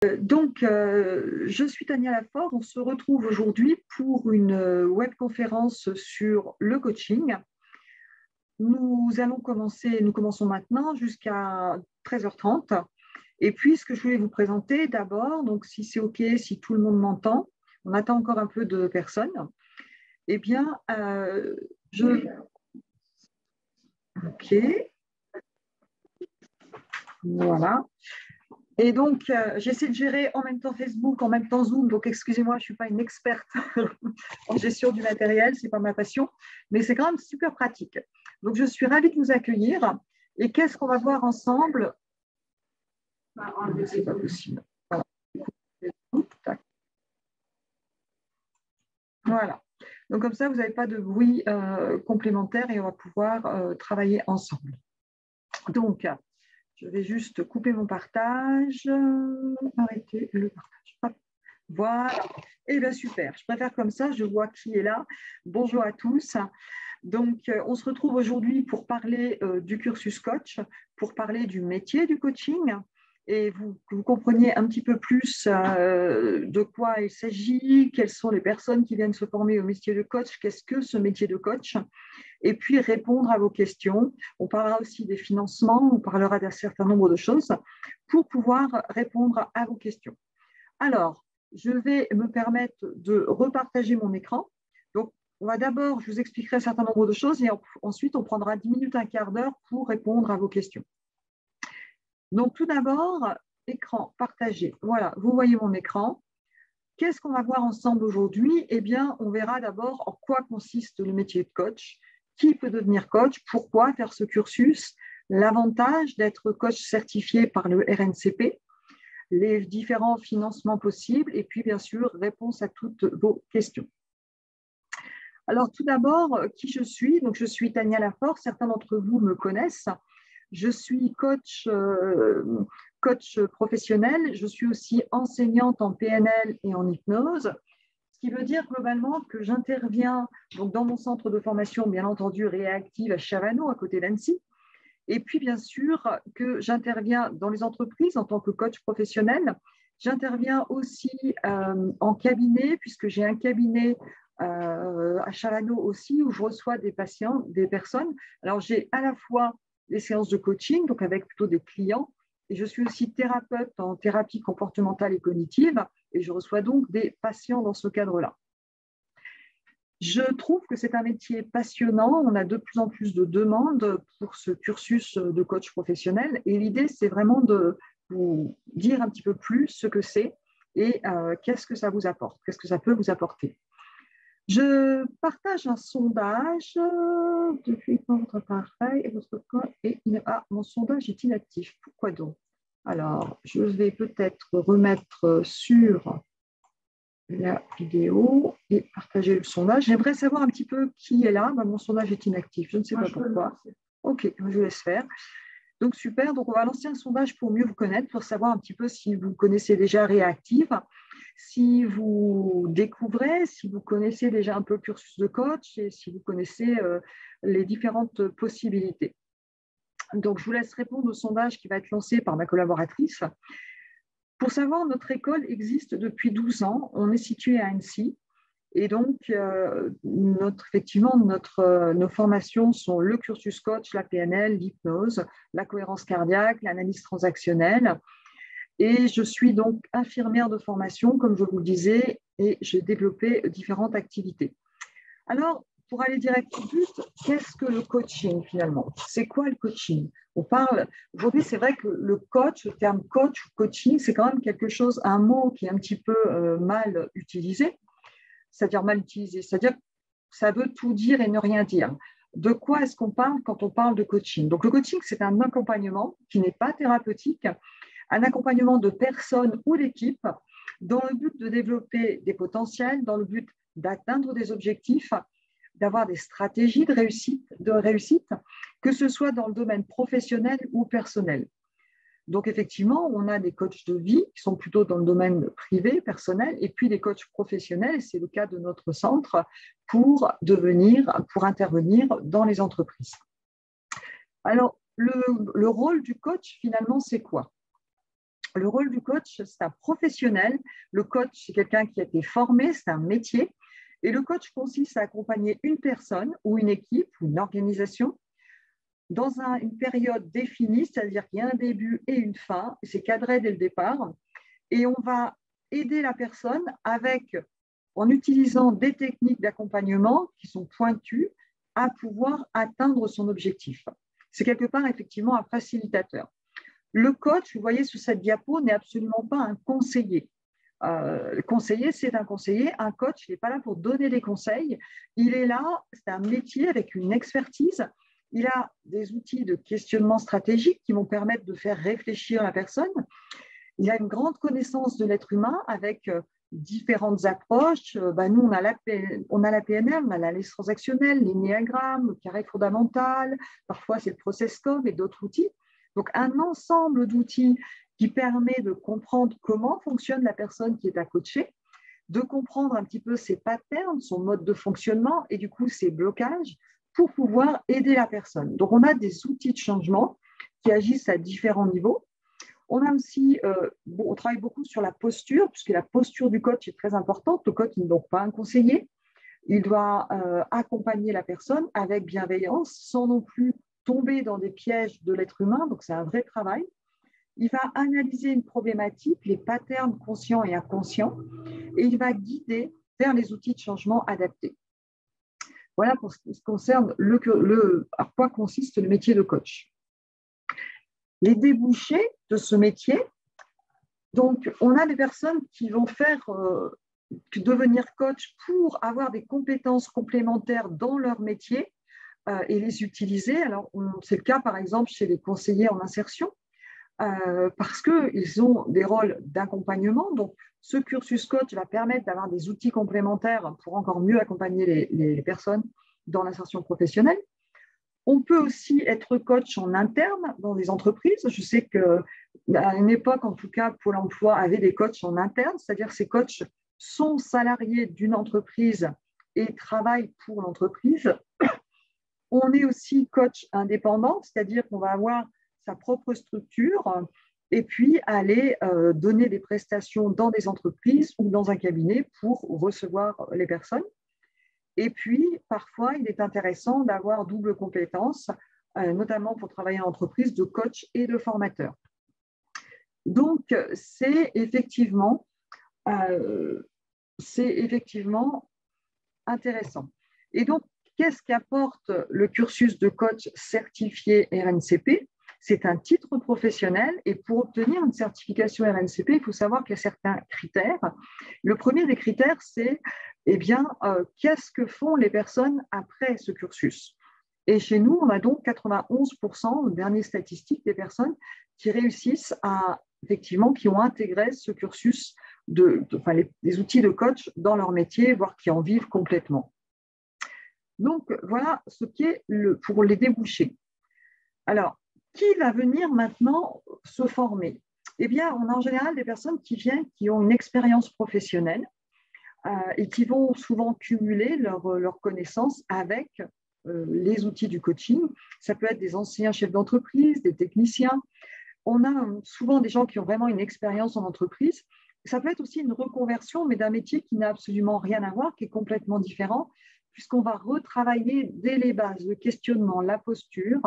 Je suis Tania Lafort. On se retrouve aujourd'hui pour une webconférence sur le coaching. Nous commençons maintenant jusqu'à 13h30. Et puis, ce que je voulais vous présenter d'abord, donc si c'est OK, si tout le monde m'entend, on attend encore un peu de personnes, eh bien, OK, voilà. Et donc, j'essaie de gérer en même temps Facebook, en même temps Zoom. Donc, excusez-moi, je ne suis pas une experte en gestion du matériel, ce n'est pas ma passion, mais c'est quand même super pratique. Donc, je suis ravie de vous accueillir. Et qu'est-ce qu'on va voir ensemble? C'est pas possible. Voilà. Donc, comme ça, vous n'avez pas de bruit complémentaire et on va pouvoir travailler ensemble. Donc, je vais juste couper mon partage, arrêter le partage. Hop. Voilà. Et bien super, je préfère comme ça, je vois qui est là. Bonjour à tous. Donc, on se retrouve aujourd'hui pour parler du cursus coach, pour parler du métier du coaching et que vous compreniez un petit peu plus de quoi il s'agit, quelles sont les personnes qui viennent se former au métier de coach, qu'est-ce que ce métier de coach, et puis répondre à vos questions. On parlera aussi des financements, on parlera d'un certain nombre de choses pour pouvoir répondre à vos questions. Alors, je vais me permettre de repartager mon écran. Donc, on va d'abord, je vous expliquerai un certain nombre de choses et ensuite, on prendra 10 minutes, un quart d'heure pour répondre à vos questions. Donc, tout d'abord, écran partagé. Voilà, vous voyez mon écran. Qu'est-ce qu'on va voir ensemble aujourd'hui? Eh bien, on verra d'abord en quoi consiste le métier de coach, qui peut devenir coach, pourquoi faire ce cursus, l'avantage d'être coach certifié par le RNCP, les différents financements possibles et puis, bien sûr, réponse à toutes vos questions. Alors, tout d'abord, qui je suis? Donc, je suis Tania Lafort. Certains d'entre vous me connaissent. Je suis coach professionnel. Je suis aussi enseignante en PNL et en hypnose, ce qui veut dire globalement que j'interviens donc dans mon centre de formation, bien entendu, Réactive à Chavano, à côté d'Annecy. Et puis, bien sûr, que j'interviens dans les entreprises en tant que coach professionnel. J'interviens aussi en cabinet, puisque j'ai un cabinet à Chavano aussi, où je reçois des patients, des personnes. Alors, j'ai à la fois des séances de coaching, donc avec plutôt des clients, et je suis aussi thérapeute en thérapie comportementale et cognitive, et je reçois donc des patients dans ce cadre-là. Je trouve que c'est un métier passionnant. On a de plus en plus de demandes pour ce cursus de coach professionnel. Et l'idée, c'est vraiment de vous dire un petit peu plus ce que c'est et qu'est-ce que ça vous apporte, qu'est-ce que ça peut vous apporter. Je partage un sondage depuis quand votre appareil et votre code mon sondage est inactif. Pourquoi donc? Alors, je vais peut-être remettre sur la vidéo et partager le sondage. J'aimerais savoir un petit peu qui est là. Mon sondage est inactif, je ne sais pas pourquoi. Ok, je vous laisse faire. Donc super, donc on va lancer un sondage pour mieux vous connaître, pour savoir un petit peu si vous connaissez déjà Réactive, si vous découvrez, si vous connaissez déjà un peu le cursus de coach et si vous connaissez les différentes possibilités. Donc je vous laisse répondre au sondage qui va être lancé par ma collaboratrice. Pour savoir, notre école existe depuis 12 ans. On est situé à Annecy. Et donc, effectivement, nos formations sont le cursus coach, la PNL, l'hypnose, la cohérence cardiaque, l'analyse transactionnelle. Et je suis donc infirmière de formation, comme je vous le disais, et j'ai développé différentes activités. Alors, pour aller direct au but, qu'est-ce que le coaching finalement? C'est quoi le coaching? On parle, aujourd'hui, c'est vrai que le coach, le terme coach ou coaching, c'est quand même quelque chose, un mot qui est un petit peu mal utilisé, c'est-à-dire mal utilisé, c'est-à-dire que ça veut tout dire et ne rien dire. De quoi est-ce qu'on parle quand on parle de coaching? Donc, le coaching, c'est un accompagnement qui n'est pas thérapeutique, un accompagnement de personnes ou d'équipes dans le but de développer des potentiels, dans le but d'atteindre des objectifs, d'avoir des stratégies de réussite, que ce soit dans le domaine professionnel ou personnel. Donc, effectivement, on a des coachs de vie qui sont plutôt dans le domaine privé, personnel, et puis des coachs professionnels, c'est le cas de notre centre, pour intervenir dans les entreprises. Alors, le rôle du coach, finalement, c'est quoi? Le rôle du coach, c'est un professionnel. Le coach, c'est quelqu'un qui a été formé, c'est un métier. Et le coach consiste à accompagner une personne ou une équipe ou une organisation dans une période définie, c'est-à-dire qu'il y a un début et une fin, c'est cadré dès le départ, et on va aider la personne en utilisant des techniques d'accompagnement qui sont pointues à pouvoir atteindre son objectif. C'est quelque part effectivement un facilitateur. Le coach, vous voyez sur cette diapo, n'est absolument pas un conseiller. Le conseiller, c'est un conseiller. Un coach, il n'est pas là pour donner des conseils. Il est là, c'est un métier avec une expertise. Il a des outils de questionnement stratégique qui vont permettre de faire réfléchir la personne. Il a une grande connaissance de l'être humain avec différentes approches. Nous, on a la PNL, on a l'analyse transactionnelle, l'énéagramme, le carré fondamental, parfois c'est le process-com et d'autres outils. Donc, un ensemble d'outils qui permet de comprendre comment fonctionne la personne qui est à coacher, de comprendre un petit peu ses patterns, son mode de fonctionnement et du coup ses blocages pour pouvoir aider la personne. Donc, on a des outils de changement qui agissent à différents niveaux. On a aussi, on travaille beaucoup sur la posture, puisque la posture du coach est très importante. Le coach n'est donc pas un conseiller. Il doit accompagner la personne avec bienveillance, sans non plus tomber dans des pièges de l'être humain. Donc, c'est un vrai travail. Il va analyser une problématique, les patterns conscients et inconscients, et il va guider vers les outils de changement adaptés. Voilà pour ce qui concerne à quoi consiste le métier de coach. Les débouchés de ce métier, donc on a des personnes qui vont devenir coach pour avoir des compétences complémentaires dans leur métier et les utiliser. Alors, c'est le cas par exemple chez les conseillers en insertion, parce qu'ils ont des rôles d'accompagnement. Donc, ce cursus coach va permettre d'avoir des outils complémentaires pour encore mieux accompagner les personnes dans l'insertion professionnelle. On peut aussi être coach en interne dans des entreprises. Je sais qu'à une époque, en tout cas, Pôle emploi avait des coachs en interne, c'est-à-dire que ces coachs sont salariés d'une entreprise et travaillent pour l'entreprise. On est aussi coach indépendant, c'est-à-dire qu'on va avoir sa propre structure et puis aller donner des prestations dans des entreprises ou dans un cabinet pour recevoir les personnes. Et puis, parfois, il est intéressant d'avoir double compétence, notamment pour travailler en entreprise, de coach et de formateur. Donc, c'est effectivement intéressant. Et donc, qu'est-ce qu'apporte le cursus de coach certifié RNCP? C'est un titre professionnel et pour obtenir une certification RNCP, il faut savoir qu'il y a certains critères. Le premier des critères, c'est qu'est-ce que font les personnes après ce cursus? Et chez nous, on a donc 91%, aux dernières statistiques, des personnes qui réussissent qui ont intégré ce cursus, les outils de coach dans leur métier, voire qui en vivent complètement. Donc, voilà ce qui est pour les débouchés. Alors, qui va venir maintenant se former? Eh bien, on a en général des personnes qui viennent, qui ont une expérience professionnelle et qui vont souvent cumuler leurs connaissances avec les outils du coaching. Ça peut être des anciens chefs d'entreprise, des techniciens. On a souvent des gens qui ont vraiment une expérience en entreprise. Ça peut être aussi une reconversion, mais d'un métier qui n'a absolument rien à voir, qui est complètement différent, puisqu'on va retravailler dès les bases, le questionnement, la posture.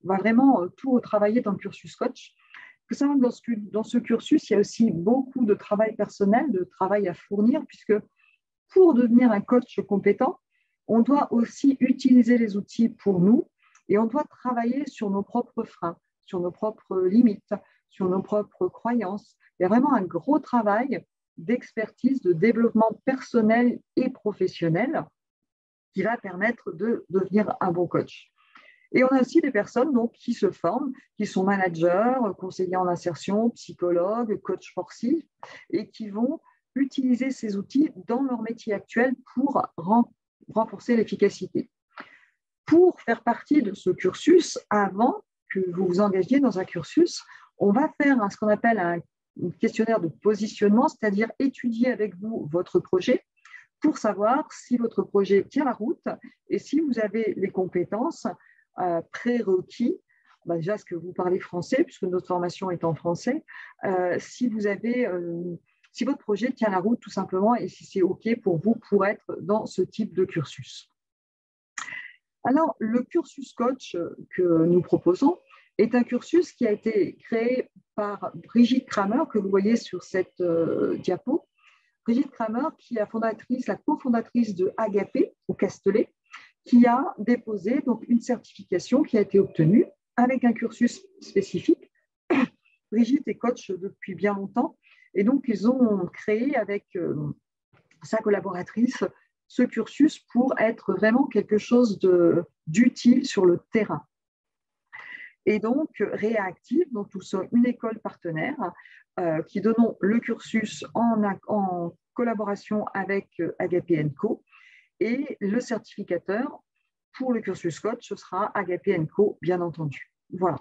On va vraiment tout retravailler dans le cursus coach. Il faut savoir que dans ce cursus, il y a aussi beaucoup de travail personnel, de travail à fournir, puisque pour devenir un coach compétent, on doit aussi utiliser les outils pour nous et on doit travailler sur nos propres freins, sur nos propres limites, sur nos propres croyances. Il y a vraiment un gros travail d'expertise, de développement personnel et professionnel qui va permettre de devenir un bon coach. Et on a aussi des personnes donc, qui se forment, qui sont managers, conseillers en insertion, psychologues, coachs sportifs, et qui vont utiliser ces outils dans leur métier actuel pour renforcer l'efficacité. Pour faire partie de ce cursus, avant que vous vous engagiez dans un cursus, on va faire ce qu'on appelle un questionnaire de positionnement, c'est-à-dire étudier avec vous votre projet pour savoir si votre projet tient la route et si vous avez les compétences prérequis déjà, est-ce que vous parlez français, puisque notre formation est en français, si si votre projet tient la route tout simplement et si c'est OK pour vous pour être dans ce type de cursus. Alors, le cursus coach que nous proposons est un cursus qui a été créé par Brigitte Kramer, que vous voyez sur cette diapo. Brigitte Kramer, qui est la cofondatrice de Agapé au Castellet, qui a déposé donc une certification qui a été obtenue avec un cursus spécifique. Brigitte est coach depuis bien longtemps et donc ils ont créé avec sa collaboratrice ce cursus pour être vraiment quelque chose d'utile sur le terrain. Et donc, Réactive, donc nous sommes une école partenaire qui donnons le cursus en collaboration avec Agapé & Co. Et le certificateur pour le cursus coach, ce sera Agapé & Co, bien entendu. Voilà.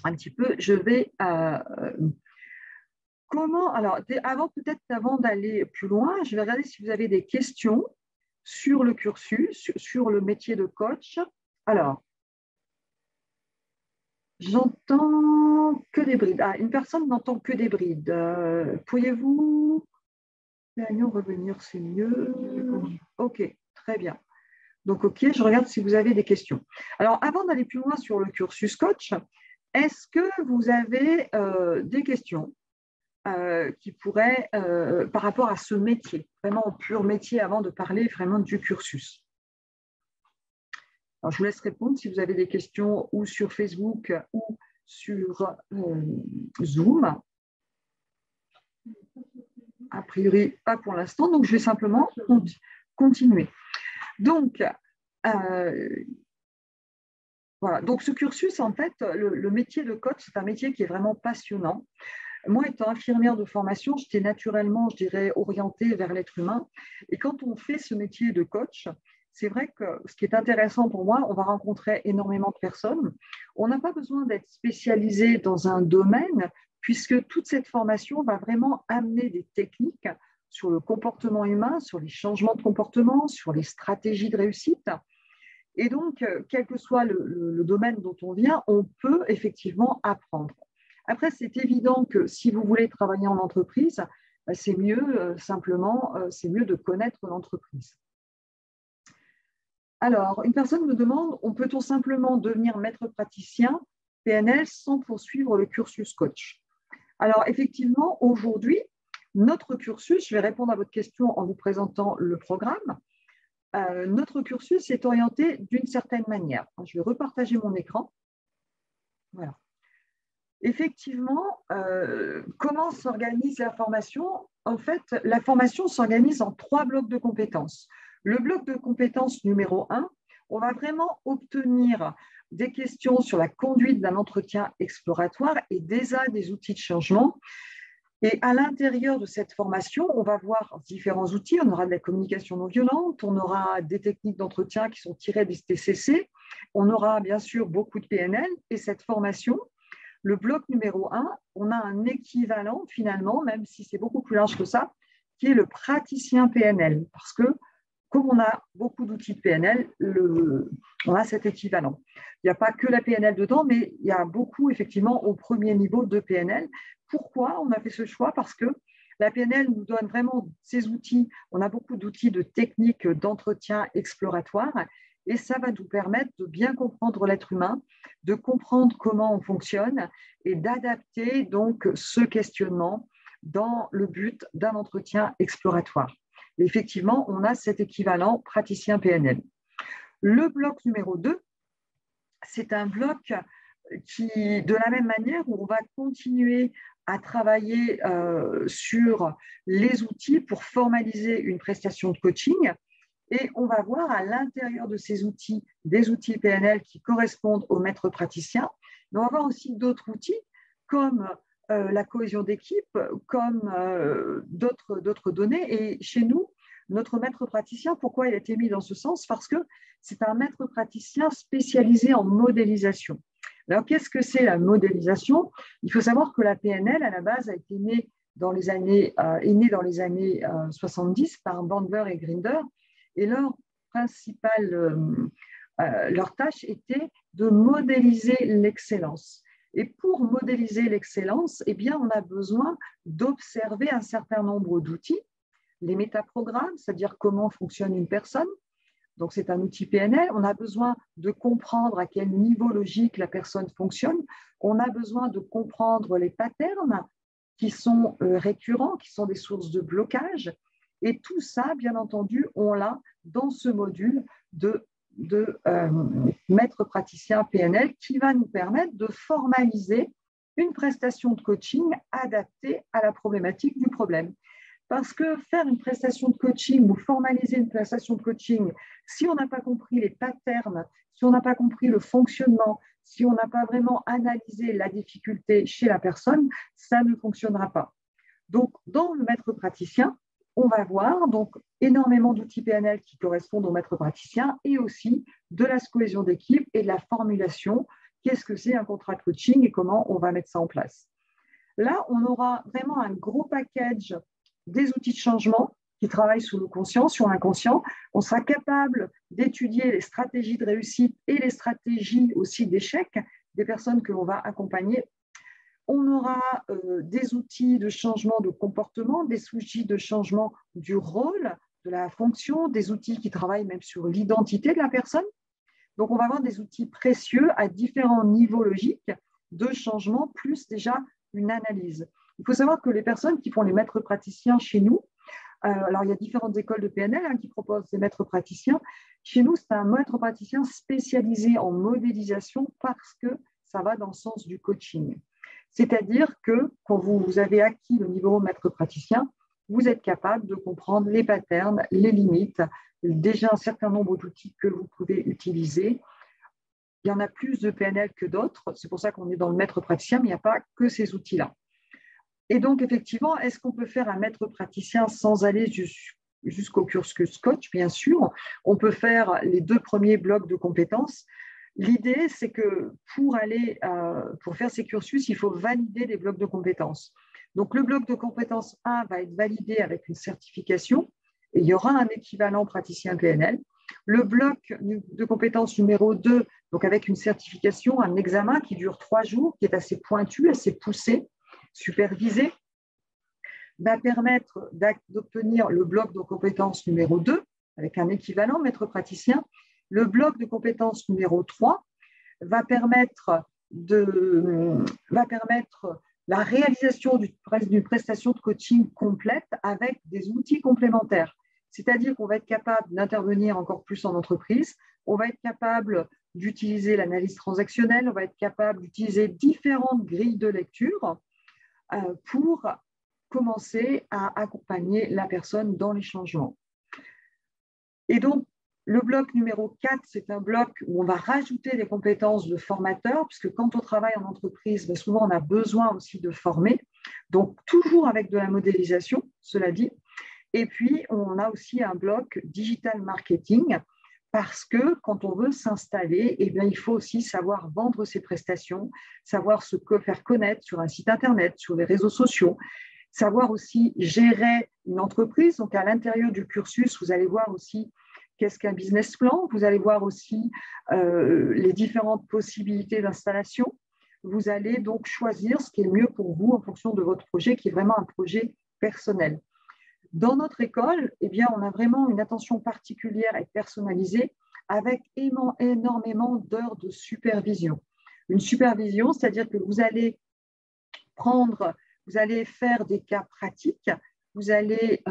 Un petit peu, je vais... peut-être avant d'aller plus loin, je vais regarder si vous avez des questions sur le cursus, sur le métier de coach. Alors, j'entends que des brides. Ah, une personne n'entend que des brides. Pourriez-vous revenir, c'est mieux. OK, très bien. Donc, OK, je regarde si vous avez des questions. Alors, avant d'aller plus loin sur le cursus coach, est-ce que vous avez des questions qui pourraient, par rapport à ce métier, vraiment au pur métier, avant de parler vraiment du cursus? Alors, je vous laisse répondre si vous avez des questions ou sur Facebook ou sur Zoom. A priori, pas pour l'instant, donc je vais simplement continuer. Donc, voilà. Donc, ce cursus, en fait, le métier de coach, c'est un métier qui est vraiment passionnant. Moi, étant infirmière de formation, j'étais naturellement, je dirais, orientée vers l'être humain. Et quand on fait ce métier de coach, c'est vrai que ce qui est intéressant pour moi, on va rencontrer énormément de personnes. On n'a pas besoin d'être spécialisé dans un domaine, puisque toute cette formation va vraiment amener des techniques sur le comportement humain, sur les changements de comportement, sur les stratégies de réussite. Et donc, quel que soit le domaine dont on vient, on peut effectivement apprendre. Après, c'est évident que si vous voulez travailler en entreprise, c'est mieux c'est mieux de connaître l'entreprise. Alors, une personne me demande, peut-on simplement devenir maître praticien PNL sans poursuivre le cursus coach? Alors, effectivement, aujourd'hui, notre cursus, je vais répondre à votre question en vous présentant le programme. Notre cursus est orienté d'une certaine manière. Je vais repartager mon écran. Voilà. Effectivement, comment s'organise la formation? En fait, la formation s'organise en 3 blocs de compétences. Le bloc de compétences numéro 1, on va vraiment obtenir des questions sur la conduite d'un entretien exploratoire et des outils de changement. Et à l'intérieur de cette formation, on va voir différents outils. On aura de la communication non violente, on aura des techniques d'entretien qui sont tirées des TCC, on aura bien sûr beaucoup de PNL. Et cette formation, le bloc numéro 1, on a un équivalent finalement, même si c'est beaucoup plus large que ça, qui est le praticien PNL. Parce que comme on a beaucoup d'outils de PNL, on a cet équivalent. Il n'y a pas que la PNL dedans, mais il y a beaucoup effectivement au premier niveau de PNL. Pourquoi on a fait ce choix? Parce que la PNL nous donne vraiment ces outils. On a beaucoup d'outils de techniques d'entretien exploratoire et ça va nous permettre de bien comprendre l'être humain, de comprendre comment on fonctionne et d'adapter donc ce questionnement dans le but d'un entretien exploratoire. Et effectivement, on a cet équivalent praticien PNL. Le bloc numéro 2, c'est un bloc qui, de la même manière, où on va continuer à travailler sur les outils pour formaliser une prestation de coaching. Et on va voir à l'intérieur de ces outils, des outils PNL qui correspondent au maître praticien. Mais on va voir aussi d'autres outils comme la cohésion d'équipe, comme d'autres données. Et chez nous, notre maître praticien, pourquoi il a été mis dans ce sens? Parce que c'est un maître praticien spécialisé en modélisation. Alors, qu'est-ce que c'est la modélisation? Il faut savoir que la PNL, à la base, a été née dans les années 70 par Bandler et Grinder. Et leur principal leur tâche était de modéliser l'excellence. Et pour modéliser l'excellence, eh bien, on a besoin d'observer un certain nombre d'outils. Les métaprogrammes, c'est-à-dire comment fonctionne une personne. Donc, c'est un outil PNL. On a besoin de comprendre à quel niveau logique la personne fonctionne. On a besoin de comprendre les patterns qui sont récurrents, qui sont des sources de blocage. Et tout ça, bien entendu, on l'a dans ce module de maître praticien PNL qui va nous permettre de formaliser une prestation de coaching adaptée à la problématique du problème. Parce que faire une prestation de coaching ou formaliser une prestation de coaching, si on n'a pas compris les patterns, si on n'a pas compris le fonctionnement, si on n'a pas vraiment analysé la difficulté chez la personne, ça ne fonctionnera pas. Donc, dans le maître praticien, on va voir donc énormément d'outils PNL qui correspondent au maître praticien et aussi de la cohésion d'équipe et de la formulation. Qu'est-ce que c'est un contrat de coaching et comment on va mettre ça en place? Là, on aura vraiment un gros package des outils de changement qui travaillent sur le conscient, sur l'inconscient. On sera capable d'étudier les stratégies de réussite et les stratégies aussi d'échec des personnes que l'on va accompagner. On aura des outils de changement de comportement, des outils de changement du rôle, de la fonction, des outils qui travaillent même sur l'identité de la personne. Donc, on va avoir des outils précieux à différents niveaux logiques de changement, plus déjà une analyse. Il faut savoir que les personnes qui font les maîtres praticiens chez nous, alors il y a différentes écoles de PNL qui proposent des maîtres praticiens. Chez nous, c'est un maître praticien spécialisé en modélisation parce que ça va dans le sens du coaching. C'est-à-dire que quand vous avez acquis le niveau maître praticien, vous êtes capable de comprendre les patterns, les limites, déjà un certain nombre d'outils que vous pouvez utiliser. Il y en a plus de PNL que d'autres, c'est pour ça qu'on est dans le maître praticien, mais il n'y a pas que ces outils-là. Et donc, effectivement, est-ce qu'on peut faire un maître praticien sans aller jusqu'au cursus coach? Bien sûr, on peut faire les 2 premiers blocs de compétences. L'idée, c'est que pour faire ces cursus, il faut valider les blocs de compétences. Donc, le bloc de compétences 1 va être validé avec une certification et il y aura un équivalent praticien PNL. Le bloc de compétences numéro 2, donc avec une certification, un examen qui dure 3 jours, qui est assez pointu, assez poussé, supervisé, va permettre d'obtenir le bloc de compétences numéro 2 avec un équivalent maître praticien. Le bloc de compétences numéro 3 va permettre la réalisation d'une prestation de coaching complète avec des outils complémentaires. C'est-à-dire qu'on va être capable d'intervenir encore plus en entreprise, on va être capable d'utiliser l'analyse transactionnelle, on va être capable d'utiliser différentes grilles de lecture pour commencer à accompagner la personne dans les changements. Et donc, le bloc numéro 4, c'est un bloc où on va rajouter des compétences de formateur, puisque quand on travaille en entreprise, souvent on a besoin aussi de former, donc toujours avec de la modélisation, cela dit. Et puis, on a aussi un bloc digital marketing, parce que quand on veut s'installer, eh bien, il faut aussi savoir vendre ses prestations, savoir se faire connaître sur un site Internet, sur les réseaux sociaux, savoir aussi gérer une entreprise. Donc, à l'intérieur du cursus, vous allez voir aussi qu'est-ce qu'un business plan. Vous allez voir aussi les différentes possibilités d'installation. Vous allez donc choisir ce qui est mieux pour vous en fonction de votre projet, qui est vraiment un projet personnel. Dans notre école, eh bien, on a vraiment une attention particulière et personnalisée avec énormément d'heures de supervision. Une supervision, c'est-à-dire que vous allez faire des cas pratiques, vous allez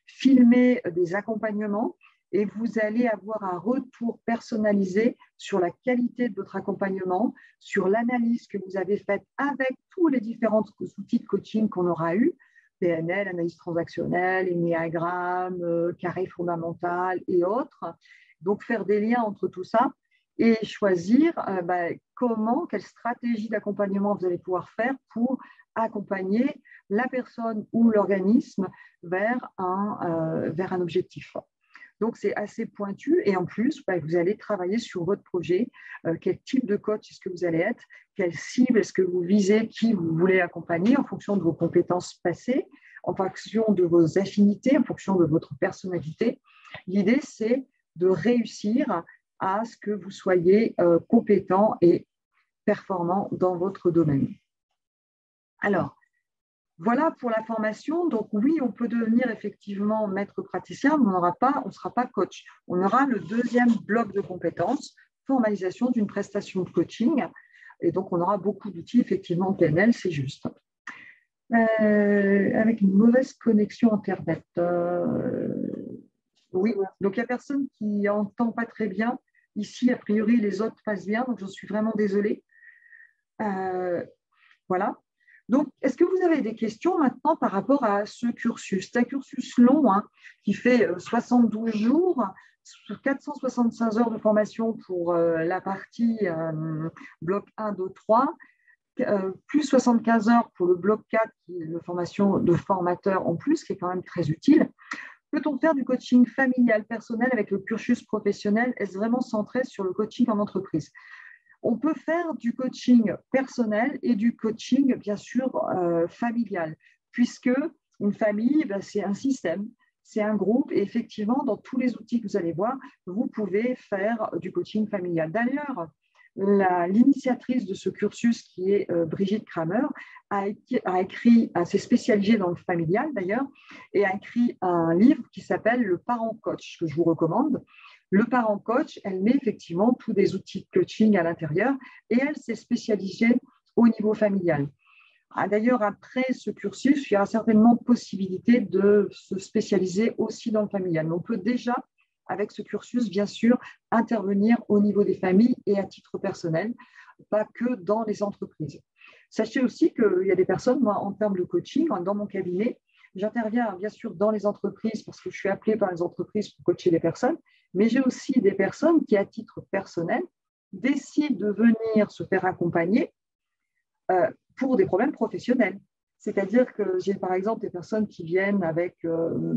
filmer des accompagnements et vous allez avoir un retour personnalisé sur la qualité de votre accompagnement, sur l'analyse que vous avez faite avec tous les différents outils de coaching qu'on aura eus, PNL, analyse transactionnelle, énéagramme, carré fondamental et autres. Donc, faire des liens entre tout ça et choisir quelle stratégie d'accompagnement vous allez pouvoir faire pour accompagner la personne ou l'organisme vers un objectif. Donc, c'est assez pointu et en plus, vous allez travailler sur votre projet. Quel type de coach est-ce que vous allez être? Quelle cible est-ce que vous visez? Qui vous voulez accompagner en fonction de vos compétences passées, en fonction de vos affinités, en fonction de votre personnalité. L'idée, c'est de réussir à ce que vous soyez compétent et performant dans votre domaine. Alors, voilà pour la formation. Donc oui, on peut devenir effectivement maître praticien, mais on ne sera pas coach. On aura le deuxième bloc de compétences, formalisation d'une prestation de coaching. Et donc, on aura beaucoup d'outils, effectivement, PNL, c'est juste. Avec une mauvaise connexion Internet. Oui, donc il n'y a personne qui n'entend pas très bien. Ici, a priori, les autres passent bien, donc je suis vraiment désolée. Voilà. Donc, est-ce que vous avez des questions maintenant par rapport à ce cursus? C'est un cursus long qui fait 72 jours, 465 heures de formation pour la partie bloc 1, 2, 3, plus 75 heures pour le bloc 4, qui est la formation de formateur en plus, qui est quand même très utile. Peut-on faire du coaching familial personnel avec le cursus professionnel? Est-ce vraiment centré sur le coaching en entreprise? On peut faire du coaching personnel et du coaching, bien sûr, familial, puisque une famille, c'est un système, c'est un groupe, et effectivement, dans tous les outils que vous allez voir, vous pouvez faire du coaching familial. D'ailleurs, l'initiatrice de ce cursus, qui est Brigitte Kramer, s'est spécialisée dans le familial d'ailleurs, et a écrit un livre qui s'appelle Le parent coach, que je vous recommande. Le parent coach, elle met effectivement tous des outils de coaching à l'intérieur, et elle s'est spécialisée au niveau familial. D'ailleurs, après ce cursus, il y aura certainement possibilité de se spécialiser aussi dans le familial. Mais on peut déjà, avec ce cursus, bien sûr, intervenir au niveau des familles et à titre personnel, pas que dans les entreprises. Sachez aussi qu'il y a des personnes, moi, en termes de coaching, dans mon cabinet, j'interviens bien sûr dans les entreprises parce que je suis appelée par les entreprises pour coacher les personnes, mais j'ai aussi des personnes qui, à titre personnel, décident de venir se faire accompagner pour des problèmes professionnels. C'est-à-dire que j'ai par exemple des personnes qui viennent avec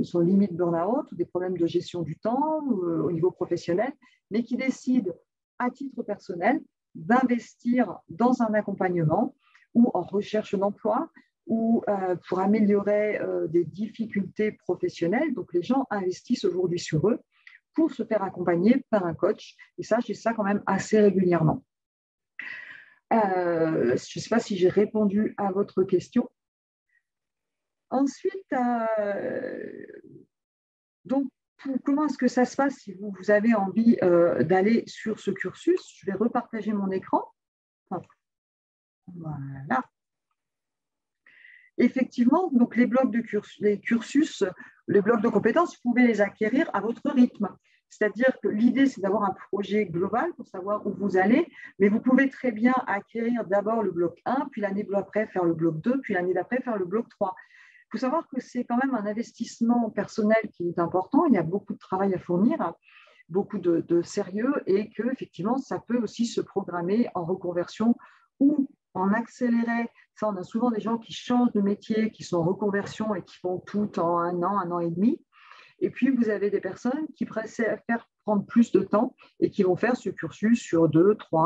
son limite burn-out ou des problèmes de gestion du temps au niveau professionnel, mais qui décident à titre personnel d'investir dans un accompagnement ou en recherche d'emploi ou pour améliorer des difficultés professionnelles. Donc les gens investissent aujourd'hui sur eux pour se faire accompagner par un coach. Et ça, j'ai ça quand même assez régulièrement. Je ne sais pas si j'ai répondu à votre question. Ensuite, donc, comment est-ce que ça se passe si vous avez envie d'aller sur ce cursus? Je vais repartager mon écran. Voilà. Effectivement, donc les blocs de cursus, les blocs de compétences, vous pouvez les acquérir à votre rythme. C'est-à-dire que l'idée, c'est d'avoir un projet global pour savoir où vous allez, mais vous pouvez très bien acquérir d'abord le bloc 1, puis l'année d'après faire le bloc 2, puis l'année d'après faire le bloc 3. Il faut savoir que c'est quand même un investissement personnel qui est important. Il y a beaucoup de travail à fournir, beaucoup de sérieux, et que effectivement, ça peut aussi se programmer en reconversion ou en accéléré. Ça, on a souvent des gens qui changent de métier, qui sont en reconversion et qui font tout en un an et demi. Et puis, vous avez des personnes qui préfèrent prendre plus de temps et qui vont faire ce cursus sur 2, 3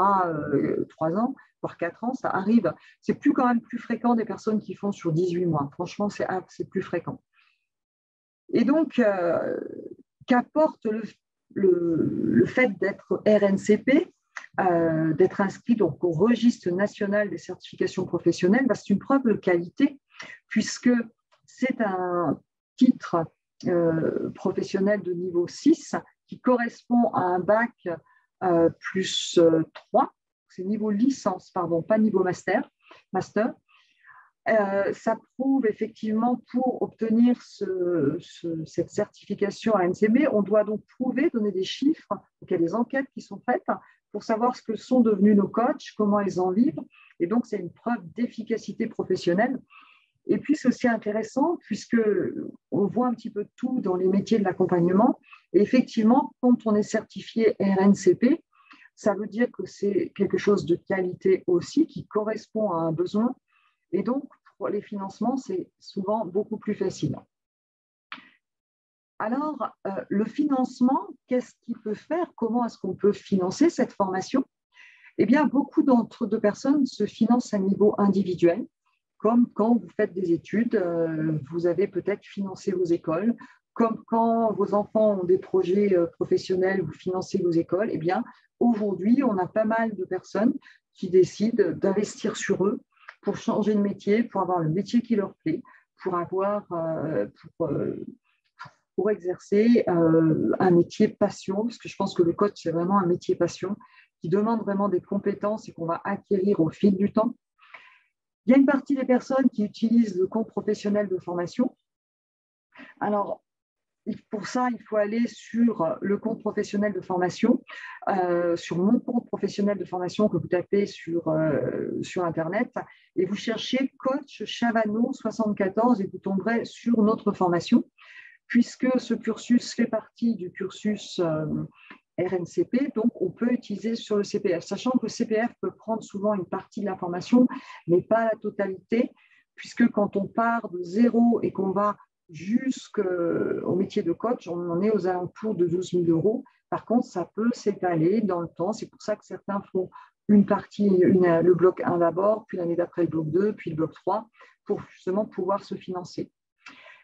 ans, voire 4 ans. Ça arrive. C'est quand même plus fréquent des personnes qui font sur 18 mois. Franchement, c'est plus fréquent. Et donc, qu'apporte le fait d'être RNCP, d'être inscrit donc, au registre national des certifications professionnelles? C'est une preuve de qualité puisque c'est un titre professionnel de niveau 6 qui correspond à un bac plus 3, c'est niveau licence, pardon, pas niveau master. Ça prouve effectivement, pour obtenir cette certification à NCB, on doit donc donner des chiffres. Donc, il y a des enquêtes qui sont faites pour savoir ce que sont devenus nos coachs, comment ils en vivent. Et donc, c'est une preuve d'efficacité professionnelle. Et puis, c'est aussi intéressant puisqu'on voit un petit peu tout dans les métiers de l'accompagnement. Et effectivement, quand on est certifié RNCP, ça veut dire que c'est quelque chose de qualité aussi, qui correspond à un besoin. Et donc, pour les financements, c'est souvent beaucoup plus facile. Alors, le financement, qu'est-ce qu'il peut faire? Comment est-ce qu'on peut financer cette formation? Eh bien, beaucoup de personnes se financent à niveau individuel, comme quand vous faites des études, vous avez peut-être financé vos écoles, comme quand vos enfants ont des projets professionnels, vous financez vos écoles, eh bien, aujourd'hui, on a pas mal de personnes qui décident d'investir sur eux pour changer de métier, pour avoir le métier qui leur plaît, pour exercer un métier passion, parce que je pense que le coach, c'est vraiment un métier passion qui demande vraiment des compétences et qu'on va acquérir au fil du temps. Il y a une partie des personnes qui utilisent le compte professionnel de formation. Alors, pour ça, il faut aller sur le compte professionnel de formation, sur mon compte professionnel de formation que vous tapez sur Internet, et vous cherchez coach Chavano 74 et vous tomberez sur notre formation, puisque ce cursus fait partie du cursus RNCP, donc on peut utiliser sur le CPF, sachant que le CPF peut prendre souvent une partie de la formation, mais pas la totalité, puisque quand on part de zéro et qu'on va jusqu'au métier de coach, on en est aux alentours de 12 000 euros. Par contre, ça peut s'étaler dans le temps. C'est pour ça que certains font une partie, le bloc 1 d'abord, puis l'année d'après le bloc 2, puis le bloc 3, pour justement pouvoir se financer.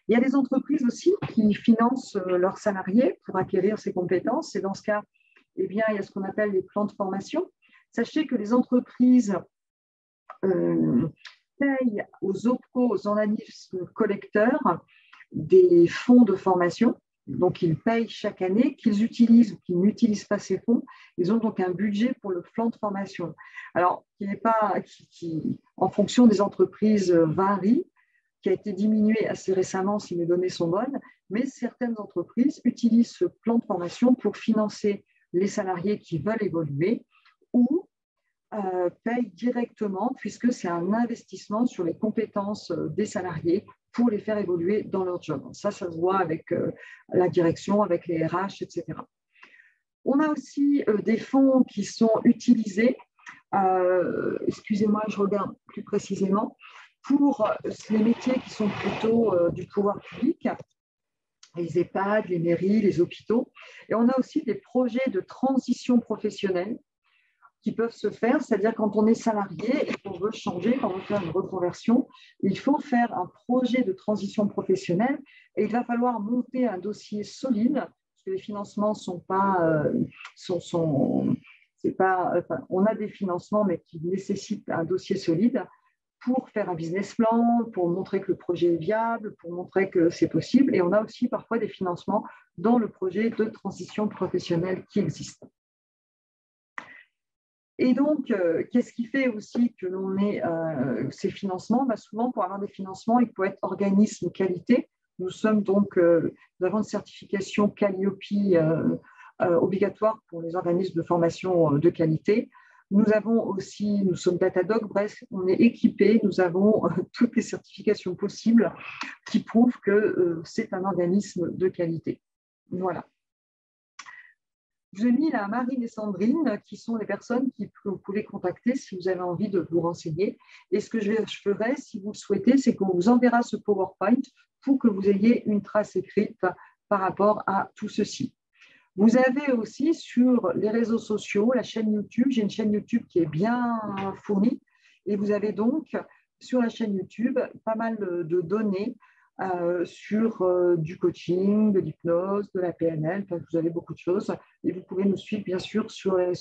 Il y a des entreprises aussi qui financent leurs salariés pour acquérir ces compétences. Et dans ce cas, eh bien, il y a ce qu'on appelle les plans de formation. Sachez que les entreprises payent aux OPCO, aux organismes collecteurs, des fonds de formation. Donc, ils payent chaque année, qu'ils utilisent ou qu'ils n'utilisent pas ces fonds. Ils ont donc un budget pour le plan de formation. Alors, qui en fonction des entreprises, varie, qui a été diminué assez récemment si mes données sont bonnes, mais certaines entreprises utilisent ce plan de formation pour financer les salariés qui veulent évoluer ou payent directement, puisque c'est un investissement sur les compétences des salariés pour les faire évoluer dans leur job. Ça se voit avec la direction, avec les RH, etc. On a aussi des fonds qui sont utilisés, excusez-moi, je regarde plus précisément, pour les métiers qui sont plutôt du pouvoir public, les EHPAD, les mairies, les hôpitaux. Et on a aussi des projets de transition professionnelle qui peuvent se faire, c'est-à-dire quand on est salarié et qu'on veut changer, quand on veut faire une reconversion, il faut faire un projet de transition professionnelle et il va falloir monter un dossier solide, parce que les financements sont pas, on a des financements mais qui nécessitent un dossier solide pour faire un business plan, pour montrer que le projet est viable, pour montrer que c'est possible. Et on a aussi parfois des financements dans le projet de transition professionnelle qui existent. Et donc, qu'est-ce qui fait aussi que l'on ait ces financements? Souvent, pour avoir des financements, il faut être organisme qualité. Nous avons une certification Calliope obligatoire pour les organismes de formation de qualité. Nous sommes Datadog, bref, on est équipés, nous avons toutes les certifications possibles qui prouvent que c'est un organisme de qualité. Voilà. Je vous ai mis là Marine et Sandrine, qui sont les personnes que vous pouvez contacter si vous avez envie de vous renseigner. Et ce que je ferai, si vous le souhaitez, c'est qu'on vous enverra ce PowerPoint pour que vous ayez une trace écrite par rapport à tout ceci. Vous avez aussi sur les réseaux sociaux la chaîne YouTube. J'ai une chaîne YouTube qui est bien fournie. Et vous avez donc sur la chaîne YouTube pas mal de données sur du coaching, de l'hypnose, de la PNL. Enfin, vous avez beaucoup de choses. Et vous pouvez nous suivre, bien sûr, sur les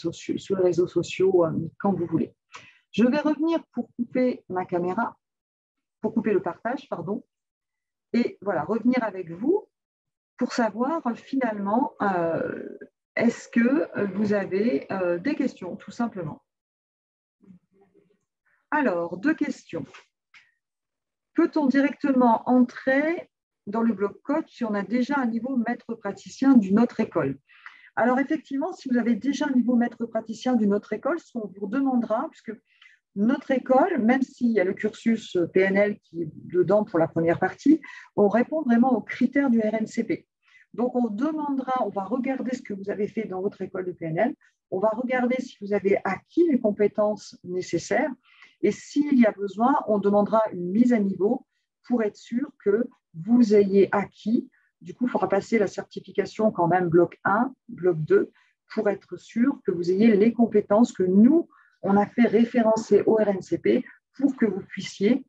réseaux sociaux quand vous voulez. Je vais revenir pour couper ma caméra, pour couper le partage, pardon. Et voilà, revenir avec vous pour savoir finalement, est-ce que vous avez des questions, tout simplement. Alors, 2 questions. Peut-on directement entrer dans le bloc coach si on a déjà un niveau maître praticien d'une autre école? Alors, effectivement, si vous avez déjà un niveau maître praticien d'une autre école, ce qu'on vous demandera, puisque notre école, même s'il y a le cursus PNL qui est dedans pour la première partie, on répond vraiment aux critères du RNCP. Donc, on va regarder ce que vous avez fait dans votre école de PNL, on va regarder si vous avez acquis les compétences nécessaires et s'il y a besoin, on demandera une mise à niveau pour être sûr que vous ayez acquis. Du coup, il faudra passer la certification quand même bloc 1, bloc 2, pour être sûr que vous ayez les compétences que nous, on a fait référencer au RNCP pour que vous puissiez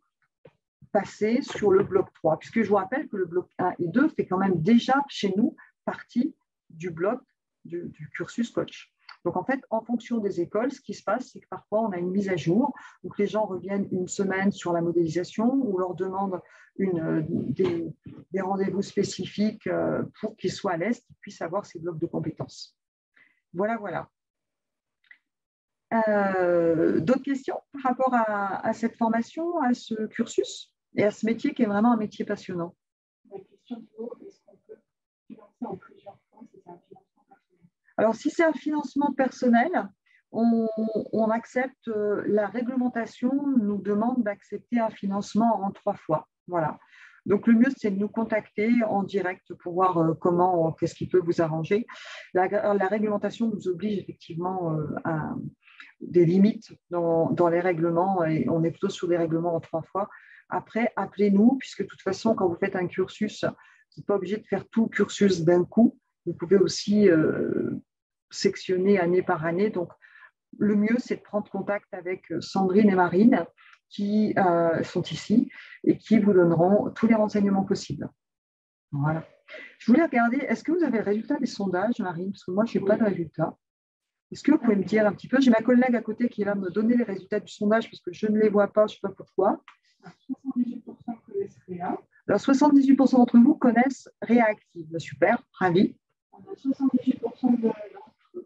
passer sur le bloc 3, puisque je vous rappelle que le bloc 1 et 2 fait quand même déjà chez nous partie du bloc du cursus coach. Donc, en fait, en fonction des écoles, ce qui se passe, c'est que parfois, on a une mise à jour. Donc, les gens reviennent une semaine sur la modélisation ou leur demandent des rendez-vous spécifiques pour qu'ils soient à l'aise, qu'ils puissent avoir ces blocs de compétences. Voilà, voilà. D'autres questions par rapport à cette formation, à ce cursus et à ce métier qui est vraiment un métier passionnant? La question est, est-ce qu'on peut financer en plusieurs fois si c'est un financement personnel? Alors, si c'est un financement personnel, on accepte, la réglementation nous demande d'accepter un financement en 3 fois. Voilà. Donc, le mieux, c'est de nous contacter en direct pour voir qu'est-ce qui peut vous arranger. La réglementation nous oblige effectivement à des limites dans les règlements et on est plutôt sur des règlements en 3 fois. Après, appelez-nous, puisque de toute façon, quand vous faites un cursus, vous n'êtes pas obligé de faire tout le cursus d'un coup. Vous pouvez aussi sectionner année par année. Donc, le mieux, c'est de prendre contact avec Sandrine et Marine qui sont ici et qui vous donneront tous les renseignements possibles. Voilà. Je voulais regarder, est-ce que vous avez le résultat des sondages, Marine? Parce que moi, je n'ai pas de résultat. Est-ce que vous pouvez me dire un petit peu? J'ai ma collègue à côté qui va me donner les résultats du sondage parce que je ne les vois pas, je ne sais pas pourquoi. 78% connaissent Réa. Alors, 78% d'entre vous connaissent Réa Active. Super, ravi. On a 78% d'entre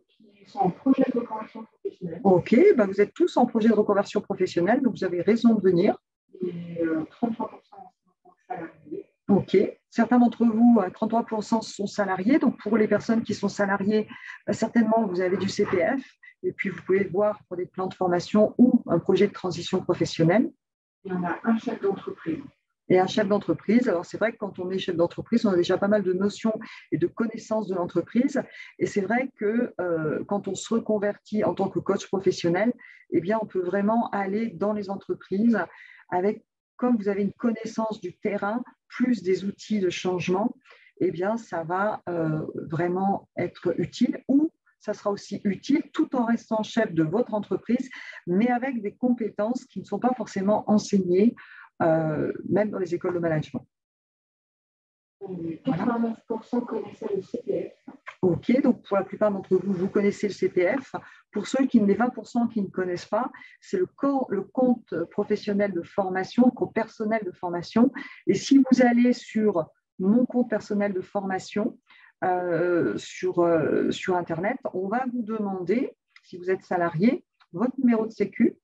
qui sont en projet de reconversion professionnelle. Ok, ben vous êtes tous en projet de reconversion professionnelle, donc vous avez raison de venir. Et 33% sont salariés. Ok, certains d'entre vous, 33% sont salariés. Donc pour les personnes qui sont salariées, certainement vous avez du CPF. Et puis vous pouvez voir pour des plans de formation ou un projet de transition professionnelle. Et on a un chef d'entreprise. Et un chef d'entreprise. Alors, c'est vrai que quand on est chef d'entreprise, on a déjà pas mal de notions et de connaissances de l'entreprise. Et c'est vrai que quand on se reconvertit en tant que coach professionnel, eh bien, on peut vraiment aller dans les entreprises avec, comme vous avez une connaissance du terrain, plus des outils de changement, eh bien, ça va vraiment être utile ou ça sera aussi utile tout en restant chef de votre entreprise, mais avec des compétences qui ne sont pas forcément enseignées même dans les écoles de management. 89% connaissaient le CPF. Ok, donc pour la plupart d'entre vous, vous connaissez le CPF. Pour ceux qui, les 20% qui ne connaissent pas, c'est le compte professionnel de formation, le compte personnel de formation. Et si vous allez sur mon compte personnel de formation sur Internet, on va vous demander, si vous êtes salarié, votre numéro de sécu.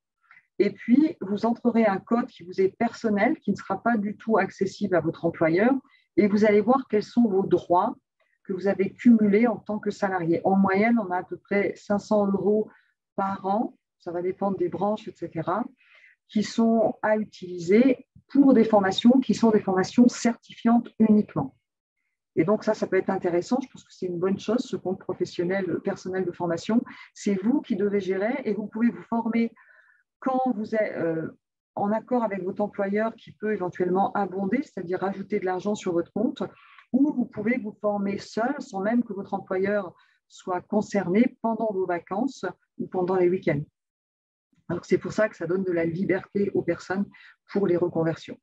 Et puis, vous entrerez un code qui vous est personnel, qui ne sera pas du tout accessible à votre employeur. Et vous allez voir quels sont vos droits que vous avez cumulés en tant que salarié. En moyenne, on a à peu près 500 € par an, ça va dépendre des branches, etc., qui sont à utiliser pour des formations qui sont des formations certifiantes uniquement. Et donc, ça peut être intéressant. Je pense que c'est une bonne chose, ce compte professionnel personnel de formation. C'est vous qui devez gérer et vous pouvez vous former quand vous êtes en accord avec votre employeur qui peut éventuellement abonder, c'est-à-dire rajouter de l'argent sur votre compte, ou vous pouvez vous former seul sans même que votre employeur soit concerné pendant vos vacances ou pendant les week-ends. Donc, c'est pour ça que ça donne de la liberté aux personnes pour les reconversions.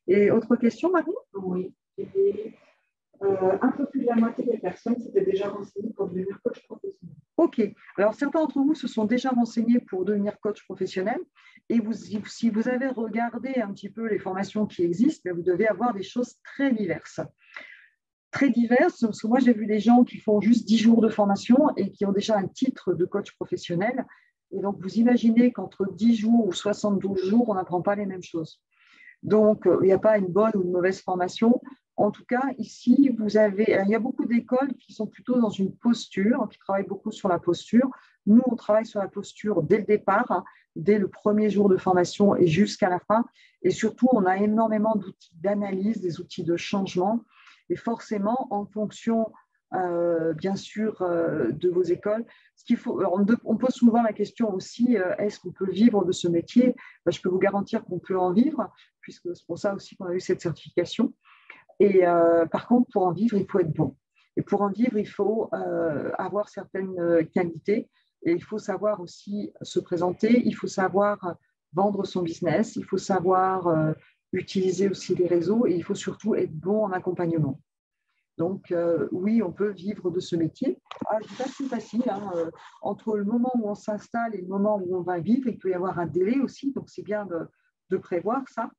Et autre question, Marie? Oui. Et, un peu plus de la moitié des personnes s'étaient déjà renseignées pour devenir coach professionnel. Ok. Alors, certains d'entre vous se sont déjà renseignés pour devenir coach professionnel. Et si vous avez regardé un petit peu les formations qui existent, vous devez avoir des choses très diverses. Très diverses, parce que moi, j'ai vu des gens qui font juste 10 jours de formation et qui ont déjà un titre de coach professionnel. Et donc, vous imaginez qu'entre 10 jours ou 72 jours, on n'apprend pas les mêmes choses. Donc, il n'y a pas une bonne ou une mauvaise formation. En tout cas, ici, il y a beaucoup d'écoles qui sont plutôt dans une posture, qui travaillent beaucoup sur la posture. Nous, on travaille sur la posture dès le départ, dès le premier jour de formation et jusqu'à la fin. Et surtout, on a énormément d'outils d'analyse, des outils de changement. Et forcément, en fonction, bien sûr, de vos écoles, on pose souvent la question aussi, est-ce qu'on peut vivre de ce métier? Je peux vous garantir qu'on peut en vivre, puisque c'est pour ça aussi qu'on a eu cette certification. Et par contre, pour en vivre, il faut être bon. Et pour en vivre, il faut avoir certaines qualités. Et il faut savoir aussi se présenter, il faut savoir vendre son business, il faut savoir utiliser aussi les réseaux et il faut surtout être bon en accompagnement. Donc, oui, on peut vivre de ce métier. C'est pas si facile. Entre le moment où on s'installe et le moment où on va vivre, il peut y avoir un délai aussi. Donc, c'est bien de prévoir ça.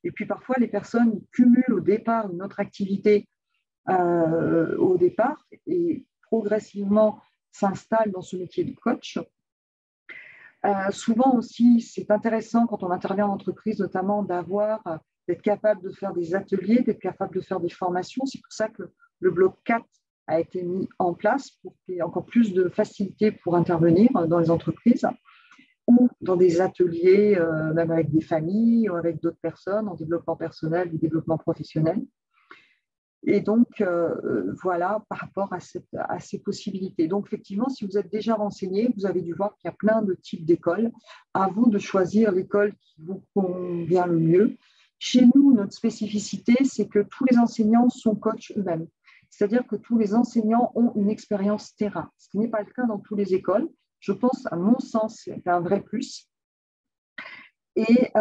Et puis, parfois, les personnes cumulent au départ une autre activité au départ et progressivement s'installent dans ce métier de coach. Souvent aussi, c'est intéressant quand on intervient en entreprise, notamment d'être capable de faire des ateliers, d'être capable de faire des formations. C'est pour ça que le bloc 4 a été mis en place pour qu'il y ait encore plus de facilité pour intervenir dans les entreprises ou dans des ateliers, même avec des familles ou avec d'autres personnes en développement personnel ou développement professionnel. Et donc, voilà, par rapport à ces possibilités. Donc, effectivement, si vous êtes déjà renseigné, vous avez dû voir qu'il y a plein de types d'écoles. À vous de choisir l'école qui vous convient le mieux. Chez nous, notre spécificité, c'est que tous les enseignants sont coachs eux-mêmes. C'est-à-dire que tous les enseignants ont une expérience terrain, ce qui n'est pas le cas dans toutes les écoles. Je pense, à mon sens, c'est un vrai plus. Et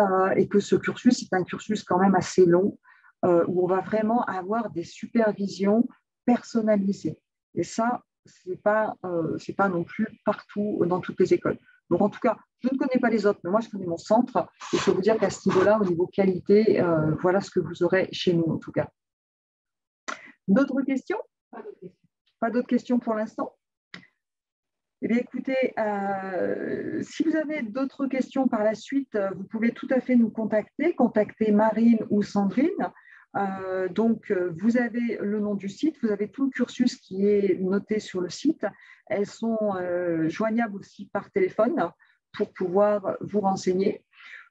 que ce cursus est un cursus quand même assez long, où on va vraiment avoir des supervisions personnalisées. Et ça, ce n'est pas non plus partout dans toutes les écoles. Donc, en tout cas, je ne connais pas les autres, mais moi, je connais mon centre. Et je peux vous dire qu'à ce niveau-là, au niveau qualité, voilà ce que vous aurez chez nous, en tout cas. D'autres questions? Pas d'autres questions pour l'instant? Eh bien, écoutez, si vous avez d'autres questions par la suite, vous pouvez tout à fait nous contacter Marine ou Sandrine. Donc, vous avez le nom du site, vous avez tout le cursus qui est noté sur le site. Elles sont joignables aussi par téléphone pour pouvoir vous renseigner.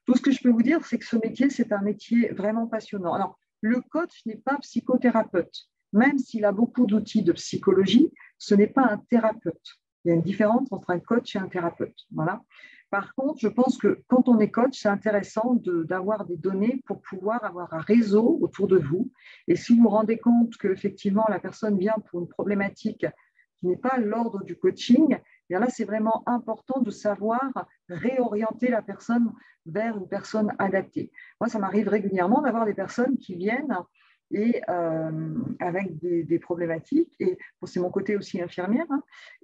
Tout ce que je peux vous dire, c'est que ce métier, c'est un métier vraiment passionnant. Alors, le coach n'est pas psychothérapeute. Même s'il a beaucoup d'outils de psychologie, ce n'est pas un thérapeute. Il y a une différence entre un coach et un thérapeute. Voilà. Par contre, je pense que quand on est coach, c'est intéressant d'avoir des données pour pouvoir avoir un réseau autour de vous. Et si vous vous rendez compte qu'effectivement, la personne vient pour une problématique qui n'est pas l'ordre du coaching, bien là, c'est vraiment important de savoir réorienter la personne vers une personne adaptée. Moi, ça m'arrive régulièrement d'avoir des personnes qui viennent et avec des problématiques. Et bon, c'est mon côté aussi infirmière.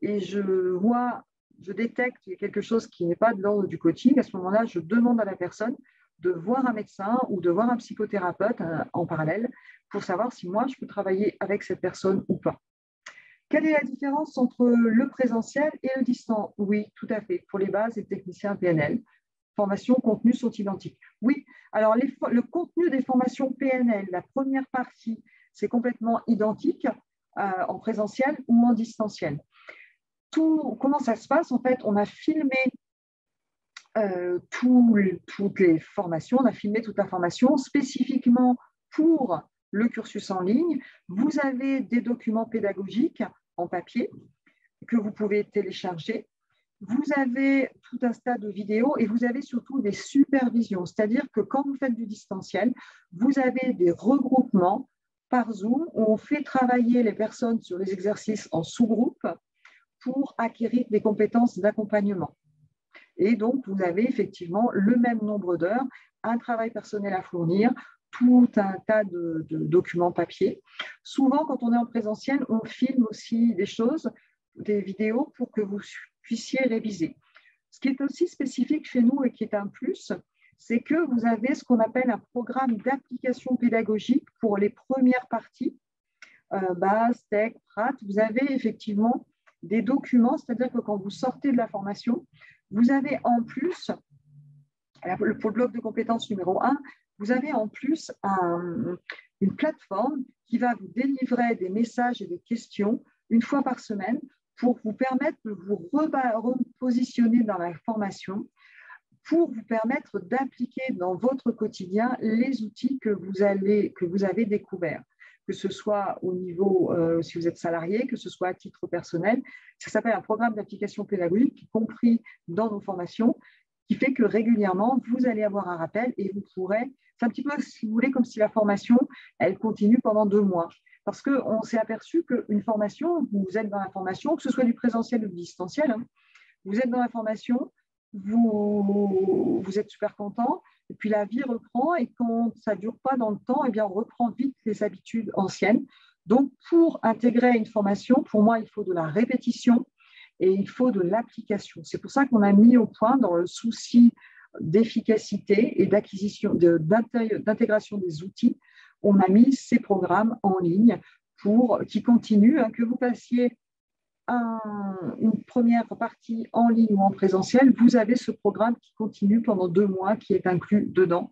Et je détecte qu'il y a quelque chose qui n'est pas de l'ordre du coaching. À ce moment-là, je demande à la personne de voir un médecin ou de voir un psychothérapeute en parallèle pour savoir si moi, je peux travailler avec cette personne ou pas. Quelle est la différence entre le présentiel et le distant? Oui, tout à fait. Pour les bases et le technicien PNL, formations, contenus sont identiques. Oui, alors le contenu des formations PNL, la première partie, c'est complètement identique en présentiel ou en distanciel. Comment ça se passe? En fait, on a filmé toutes les formations, on a filmé toute la formation spécifiquement pour le cursus en ligne. Vous avez des documents pédagogiques en papier que vous pouvez télécharger. Vous avez tout un tas de vidéos et vous avez surtout des supervisions, c'est-à-dire que quand vous faites du distanciel, vous avez des regroupements par Zoom où on fait travailler les personnes sur les exercices en sous-groupe pour acquérir des compétences d'accompagnement. Et donc, vous avez effectivement le même nombre d'heures, un travail personnel à fournir, tout un tas de documents papier. Souvent, quand on est en présentiel, on filme aussi des choses, des vidéos pour que vous puissiez réviser. Ce qui est aussi spécifique chez nous et qui est un plus, c'est que vous avez ce qu'on appelle un programme d'application pédagogique pour les premières parties, base, tech, prat. Vous avez effectivement des documents, c'est-à-dire que quand vous sortez de la formation, vous avez en plus, pour le bloc de compétences numéro 1, vous avez en plus une plateforme qui va vous délivrer des messages et des questions une fois par semaine pour vous permettre de vous repositionner dans la formation, pour vous permettre d'appliquer dans votre quotidien les outils que vous avez découverts, que ce soit au niveau, si vous êtes salarié, que ce soit à titre personnel. Ça s'appelle un programme d'application pédagogique compris dans nos formations, qui fait que régulièrement, vous allez avoir un rappel et vous pourrez, c'est un petit peu, si vous voulez, comme si la formation, elle continue pendant 2 mois. Parce qu'on s'est aperçu qu'une formation, vous êtes dans la formation, que ce soit du présentiel ou du distanciel, vous êtes dans la formation, vous êtes super content, Et puis la vie reprend et quand ça ne dure pas dans le temps, eh bien, on reprend vite les habitudes anciennes. Donc, pour intégrer une formation, pour moi, il faut de la répétition et il faut de l'application. C'est pour ça qu'on a mis au point, dans le souci d'efficacité et d'acquisition, d'intégration des outils, on a mis ces programmes en ligne qui continuent, que vous passiez une première partie en ligne ou en présentiel, vous avez ce programme qui continue pendant 2 mois, qui est inclus dedans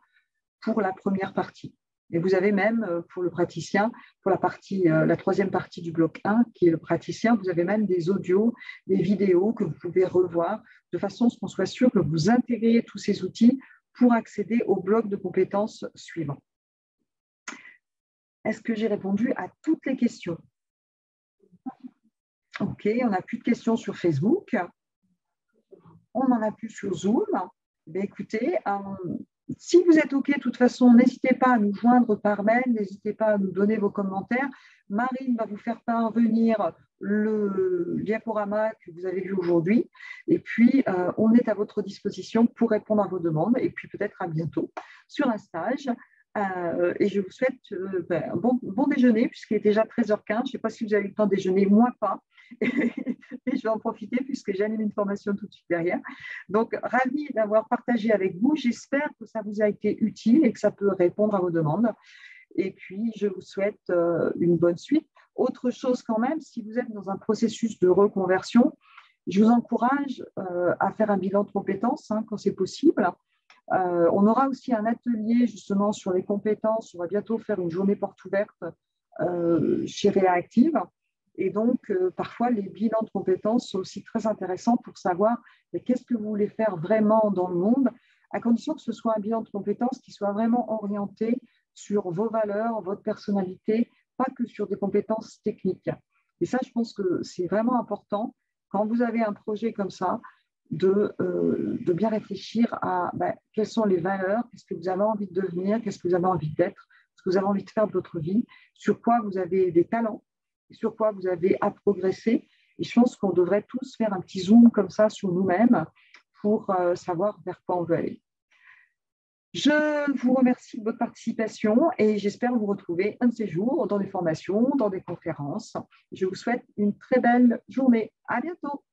pour la première partie. Et vous avez même, pour le praticien, pour la 3e partie du bloc 1, qui est le praticien, vous avez même des audios, des vidéos que vous pouvez revoir, de façon à ce qu'on soit sûr que vous intégriez tous ces outils pour accéder au bloc de compétences suivant. Est-ce que j'ai répondu à toutes les questions? Ok, on n'a plus de questions sur Facebook. On n'en a plus sur Zoom. Bien, écoutez, si vous êtes OK, de toute façon, n'hésitez pas à nous joindre par mail, n'hésitez pas à nous donner vos commentaires. Marine va vous faire parvenir le diaporama que vous avez vu aujourd'hui. Et puis, on est à votre disposition pour répondre à vos demandes. Et puis, peut-être à bientôt sur un stage. Et je vous souhaite un bon déjeuner, puisqu'il est déjà 13h15. Je ne sais pas si vous avez eu le temps de déjeuner, moi pas. Et je vais en profiter puisque j'anime une formation tout de suite derrière. Donc, ravie d'avoir partagé avec vous. J'espère que ça vous a été utile et que ça peut répondre à vos demandes. Et puis, je vous souhaite une bonne suite. Autre chose quand même, si vous êtes dans un processus de reconversion, je vous encourage à faire un bilan de compétences quand c'est possible. On aura aussi un atelier justement sur les compétences. On va bientôt faire une journée porte ouverte chez Réactive. Et donc, parfois, les bilans de compétences sont aussi très intéressants pour savoir qu'est-ce que vous voulez faire vraiment dans le monde, à condition que ce soit un bilan de compétences qui soit vraiment orienté sur vos valeurs, votre personnalité, pas que sur des compétences techniques. Et ça, je pense que c'est vraiment important, quand vous avez un projet comme ça, de bien réfléchir à quelles sont les valeurs, qu'est-ce que vous avez envie de devenir, qu'est-ce que vous avez envie d'être, ce que vous avez envie de faire de votre vie, sur quoi vous avez des talents, sur quoi vous avez à progresser. Et je pense qu'on devrait tous faire un petit zoom comme ça sur nous-mêmes pour savoir vers quoi on veut aller. Je vous remercie de votre participation et j'espère vous retrouver un de ces jours dans des formations, dans des conférences. Je vous souhaite une très belle journée. À bientôt.